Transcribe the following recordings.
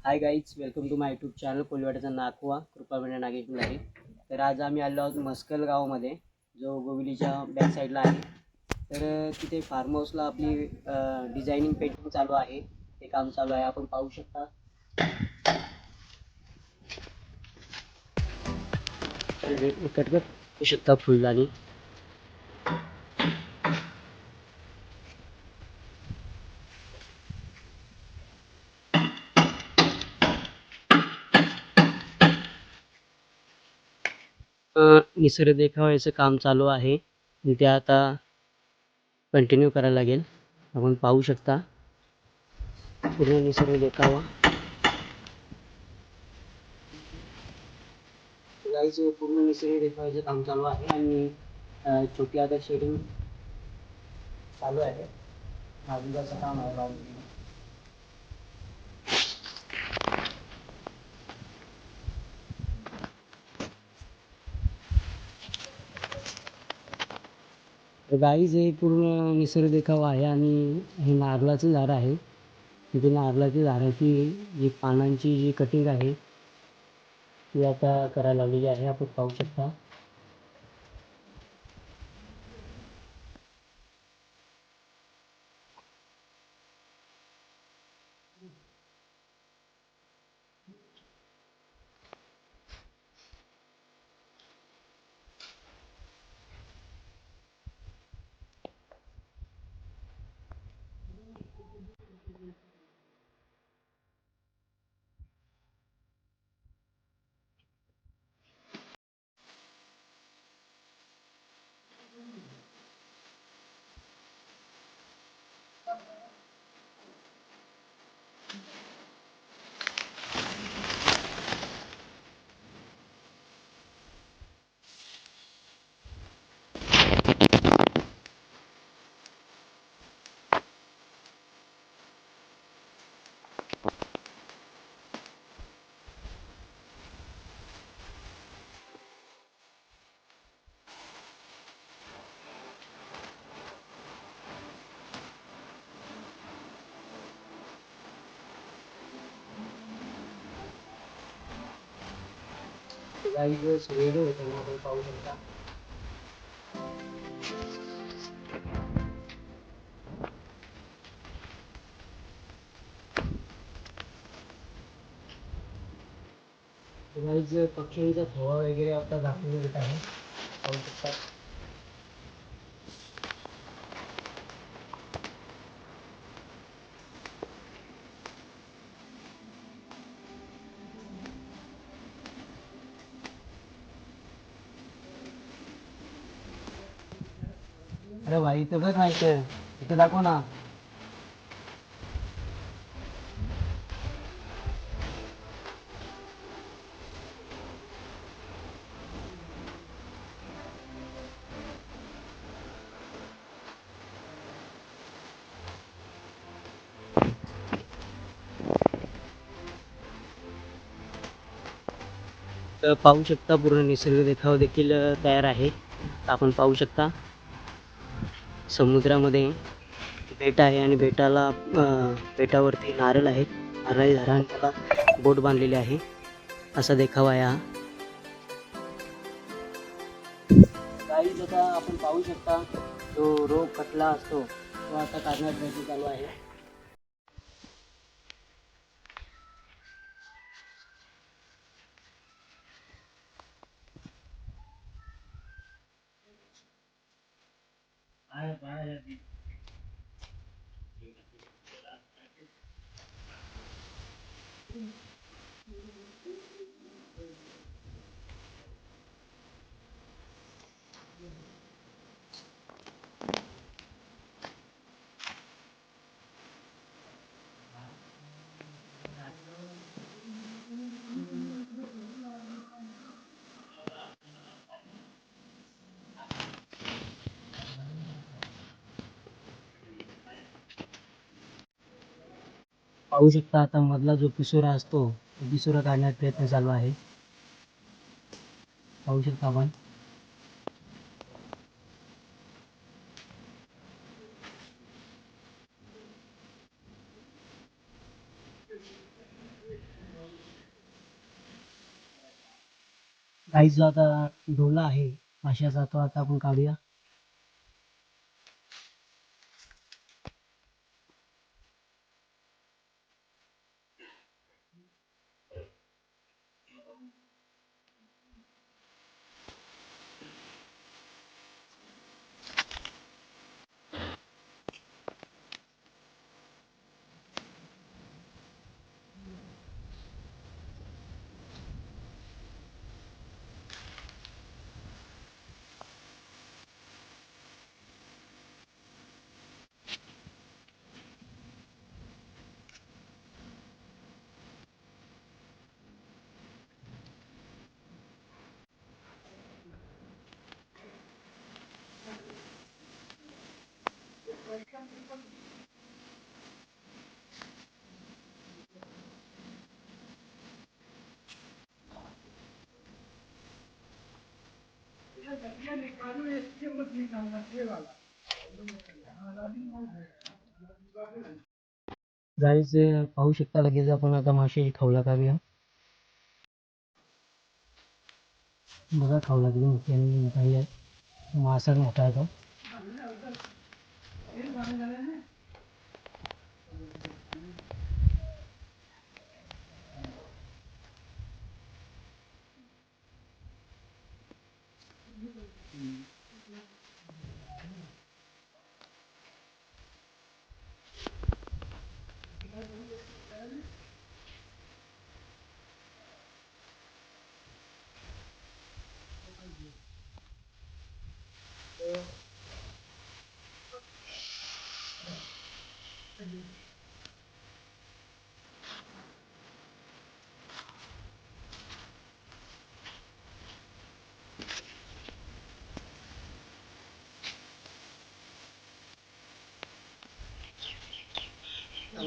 High guys, welcome to my YouTube channel कोलीवाड्याचा नाखवा कृपाविना नागेश मुलारी. तर आज आम्ही आलो आहोत मस्कल गावामध्ये, जो गोविलीच्या बॅक साईडला आहे. तर तिथे फार्म हाऊसला आपली डिझायनिंग पेंटिंग चालू आहे. ते काम चालू आहे, आपण पाहू शकता. कटकट पाहू शकता फुलदाणी. निसर्ग देखाव्याचं काम चालू आहे. ते आता कंटिन्यू करायला लागेल. आपण पाहू शकता पूर्ण निसर्ग देखावा. गाईज पूर्ण निसर्ग देखाव्याचं काम चालू आहे आणि छोटी आता शेडिंग चालू आहे. बाजूचं काम आहे बाजूला. गाईज हे पूर्ण निसर्ग देखावा आहे आणि हे नारळाचं झाड आहे. तिथे नारळाची झाडाची जी पानांची जी कटिंग आहे ती आता करायला लावलेली आहे, आपण पाहू शकता. गाईज वेगळे होते, आपण पाहू शकता. गाईज पक्ष्यांचा थोवा वगैरे आता दाखवून देत आहे, पाहू शकता. अरे भाई इथं बघ ना, इथं दाखव ना. तर पाहू शकता पूर्ण निसर्ग देखावा देखील तयार आहे. आपण पाहू शकता समुद्रामध्ये बेट आहे आणि बेटावरती नारळ आहेत. नारळी झाडांनी त्याला बोट बांधलेली आहे. असा देखावा आहे हा. गाईज आता आपण पाहू शकता जो रोग कटला असतो तो आता काढण्याचा प्रयत्न चालू आहे. पाहू शकता आता मधला जो पिसोरा असतो तो पिसोरा काढण्याचा प्रयत्न चालू आहे. पाहू शकता आपण. काही जो आता डोला आहे माशाचा तो आता आपण काढूया. गाईज पाहू शकता लगेच आपण आता मासे खाऊला काढूया. बघा खाऊला किती मोठी आणि मोठाही आहे. मासा मोठा आहे तो.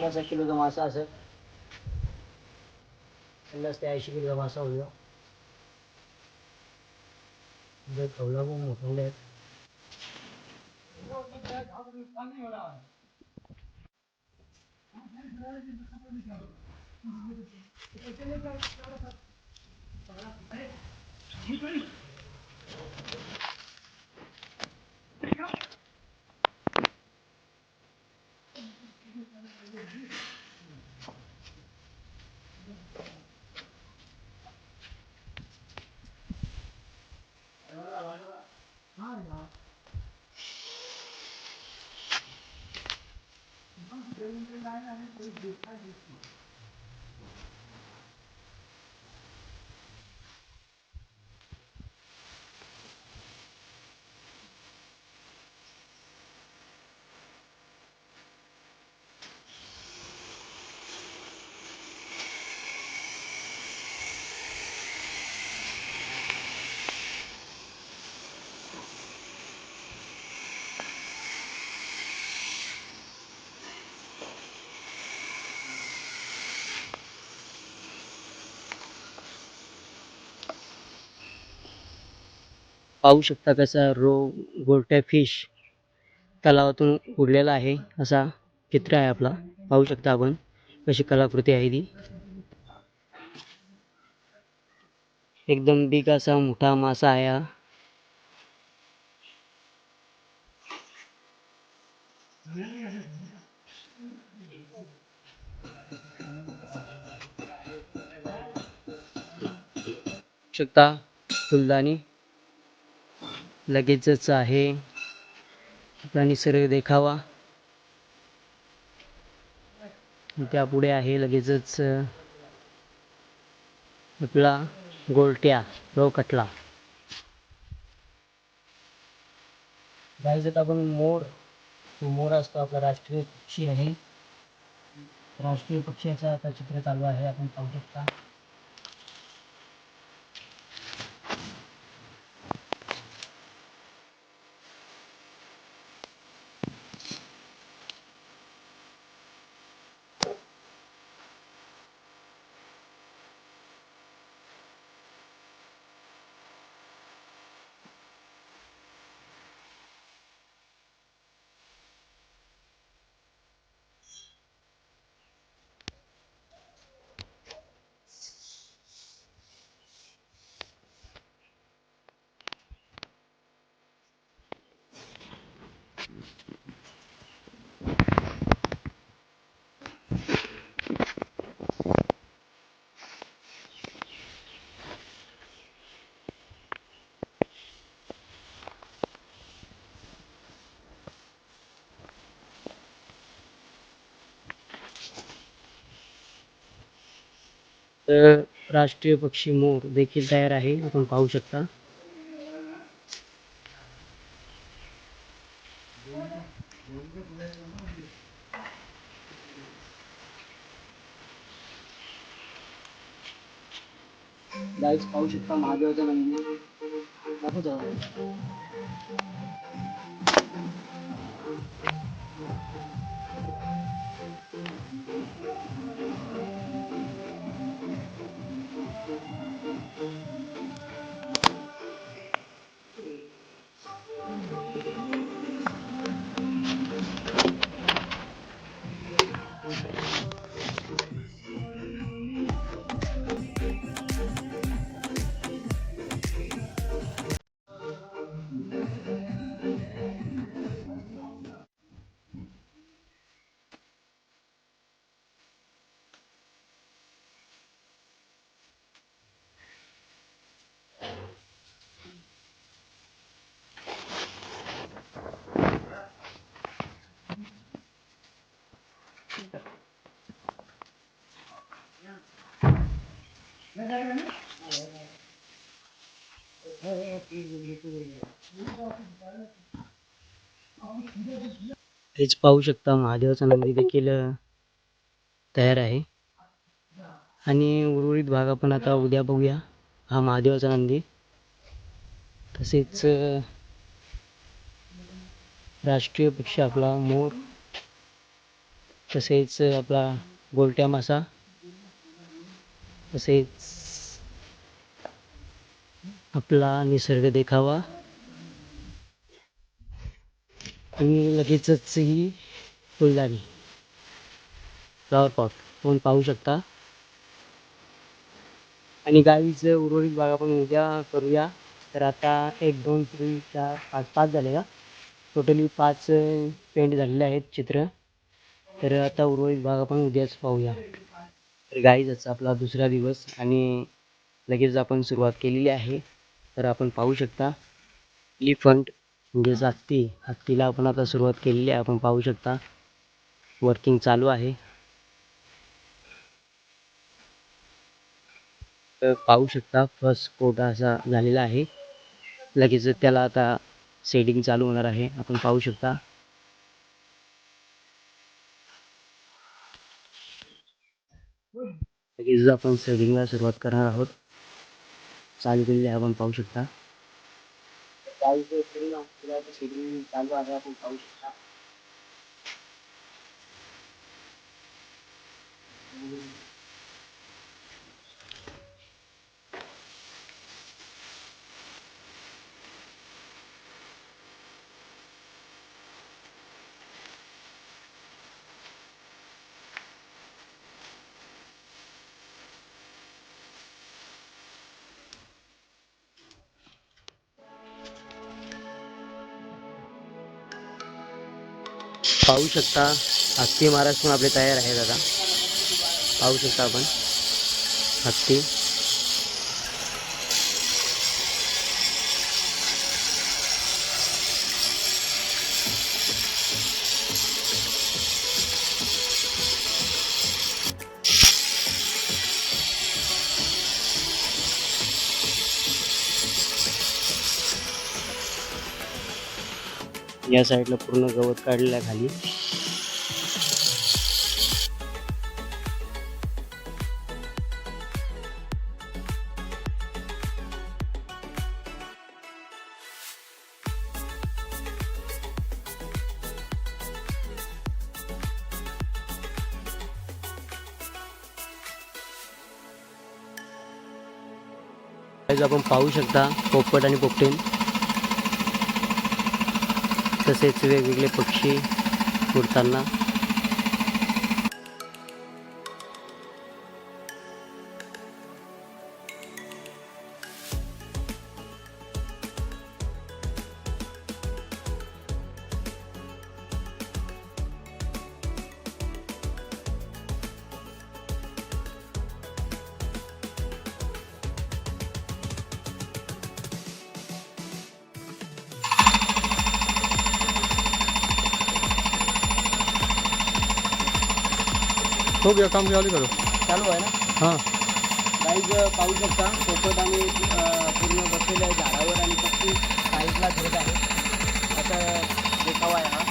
पन्नास किलोचा मासा असेल. 50 ते 80 किलोचा मासा होईल. खाऊला पण मोठे आहेत. पाहू शकता कसा गोल्ट्या फिश तलावातून उरलेला आहे. असा चित्र आहे आपला. पाहू शकता आपण कशी कलाकृती आहे ती. एकदम बिग असा मोठा मासा आहे हा. शकता फुलदाणी लगेचच आहे. आपला निसर्ग देखावा त्यापुढे आहे लगेचच आपला गोल्ट्या कटला. गाईज आपण मोर असतो आपला राष्ट्रीय पक्षी आहे. राष्ट्रीय पक्षाचा आता चित्र चालू आहे. आपण पाहू शकता. तर राष्ट्रीय पक्षी मोर देखील तयार आहे, आपण पाहू शकता. गाईज पाहू शकता महादेवाचं मंदिर दाखवतो. हेच पाहू शकता महादेवाचा नंदी देखील तयार आहे. आणि उर्वरित भाग आपण आता उद्या बघूया. हा महादेवाचा नंदी, तसेच राष्ट्रीय पक्षी आपला मोर, तसेच आपला गोलट्या मासा, तसेच आपला निसर्ग देखावा, आणि लगेचच ही फुलदाणी फ्लॉवर पॉट आपण पाहू शकता. आणि गाईचं उर्वरित भाग आपण उद्या करूया. तर आता 1 2 3 4 5 5 झाले का, टोटली 5 पेंट झालेले आहेत चित्र. तर आता उर्वरित भाग आपण उद्याच पाहूया. तर गाईजचा आपला दुसरा दिवस आणि लगेच आपण सुरुवात केलेली आहे. तर आपण पाहू शकता एलिफंट म्हणजेच हत्तीला आपण आता सुरुवात केलेली आहे. आपण पाहू शकता वर्किंग चालू आहे. तर पाहू शकता फर्स्ट कोट असा झालेला आहे. लगेच त्याला आता सेटिंग चालू होणार आहे. आपण पाहू शकता. लगेच आपण सेटिंगला सुरुवात करणार आहोत. चालू केलेली आहे, आपण पाहू शकता. सेटिंग चालू आहे, आपण पाहू शकता. पाहू शकता हत्ती महाराज पण आपले तयार आहेत. आता पाहू शकता आपण हत्ती. या साईडला पूर्ण गवत काढलेलं आहे खाली. आपण पाहू शकता पोपट आणि पोपटीन, तसेच वेगवेगळे पक्षी उडताना. हो गया काम, क्या करो चालू आहे ना. हाँ. गाईज पाहू शकता पोपट आणि पूर्ण बसलेले आहे झाडावर आणि पक्षी साईडला फिरत आहे. असा देखावा आहे हा.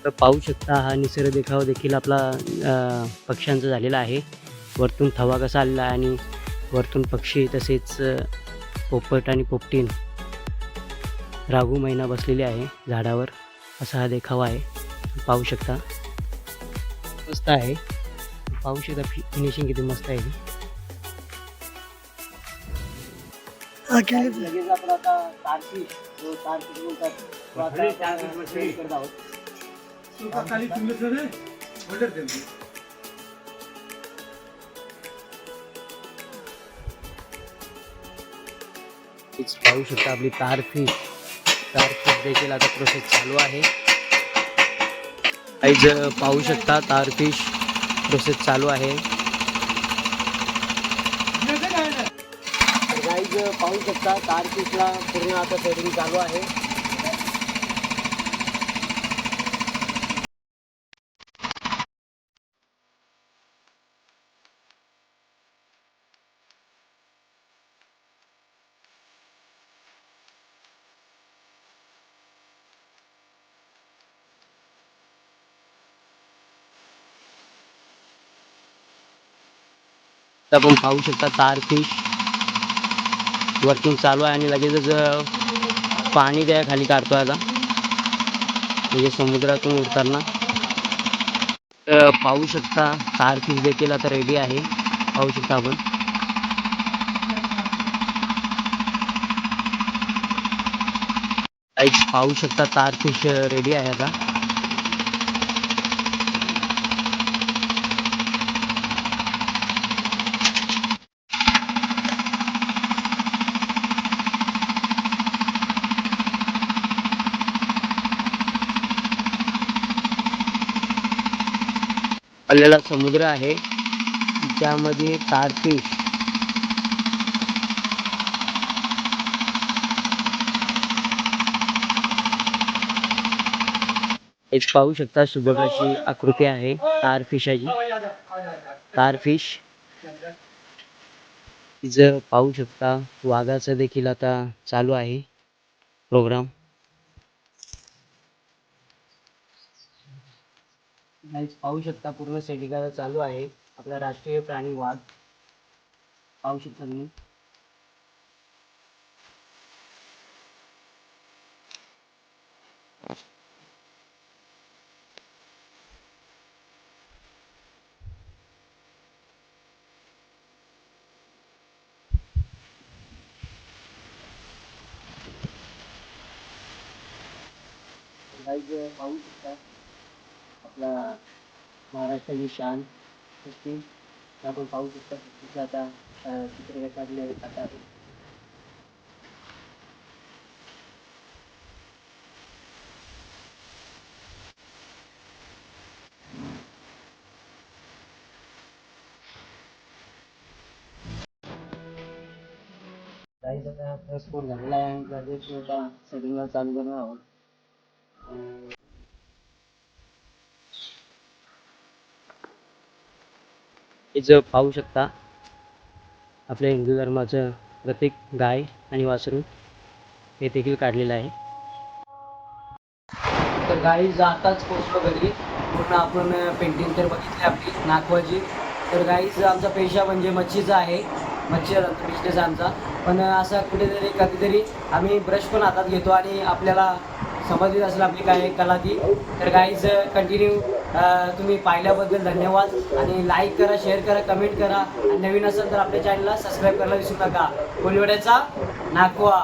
तर पाहू शकता हा निसर्ग देखावा देखील आपला पक्ष्यांचा झालेला आहे. वरतून थवा कसा आलेला आहे आणि वरतून पक्षी तसेच पोपट आणि पोपटीन रागू मैना बसलेली आहे झाडावर. असा हा देखावा आहे. पाहू शकता मस्त आहे. पाहू शकता फिनिशिंग किती मस्त आहे. लगेच आपण आता तारफिश जो तारफिश बोलतात तो आता करत आहोत. पाहू शकता आपली तारफिश देखील आता प्रोसेस चालू आहे. पाहू शकता तारफिश प्रोसेस चालू आहे. गाईज पाहू शकता तारफिशला पूर्ण आता सेटिंग चालू आहे. आपण पाहू शकता तारफिश वर्किंग चालू आहे आणि लगेचच पाणी त्या खाली काढतो आता म्हणजे समुद्रातून उडताना. पाहू शकता तारफिश देखील आता रेडी आहे. पाहू शकता आपण पाहू शकता तारफिश रेडी आहे आता. आलेला समुद्र आहे त्यामध्ये तारफिश एक पाहू शकता सुबक अशी आकृती आहे तारफिशाची. तारफिश तिचं पाहू शकता वाघाचं देखील आता चालू आहे प्रोग्राम. पाहू शकता पूर्ण सेटिंग चालू आहे. आपला राष्ट्रीय प्राणी वाघ पाहू शकता तुम्ही. पाहू शकता आपला महाराष्ट्राची शान आपण पाहू शकता आता चित्र काढले आता. स्फोट झालेला आहे आणि सेटिंगला चालू करणार आहोत. हे पाहू शकता आपल्या हिंदू धर्माचं प्रतीक गाय आणि वासरू हे देखील काढलेलं आहे. तर गाई आताच पोचलो घरी. पूर्ण आपण पेंटिंग तर बघितली आपली नागवाची. तर गाईज आमचा पेशा म्हणजे मच्छीचा आहे. मच्छी बिझनेस आमचा. पण असा कुठेतरी कधीतरी आम्ही ब्रश पण हातात घेतो आणि आपल्याला समजली असेल आपली काय कला ती. तर गाईज कंटिन्यू तुम्ही पाहिल्याबद्दल धन्यवाद आणि लाईक करा, शेअर करा, कमेंट करा आणि नवीन असेल तर आपल्या चॅनलला सबस्क्राईब करायला विसरू नका. कोलिवड्याचा नागवा.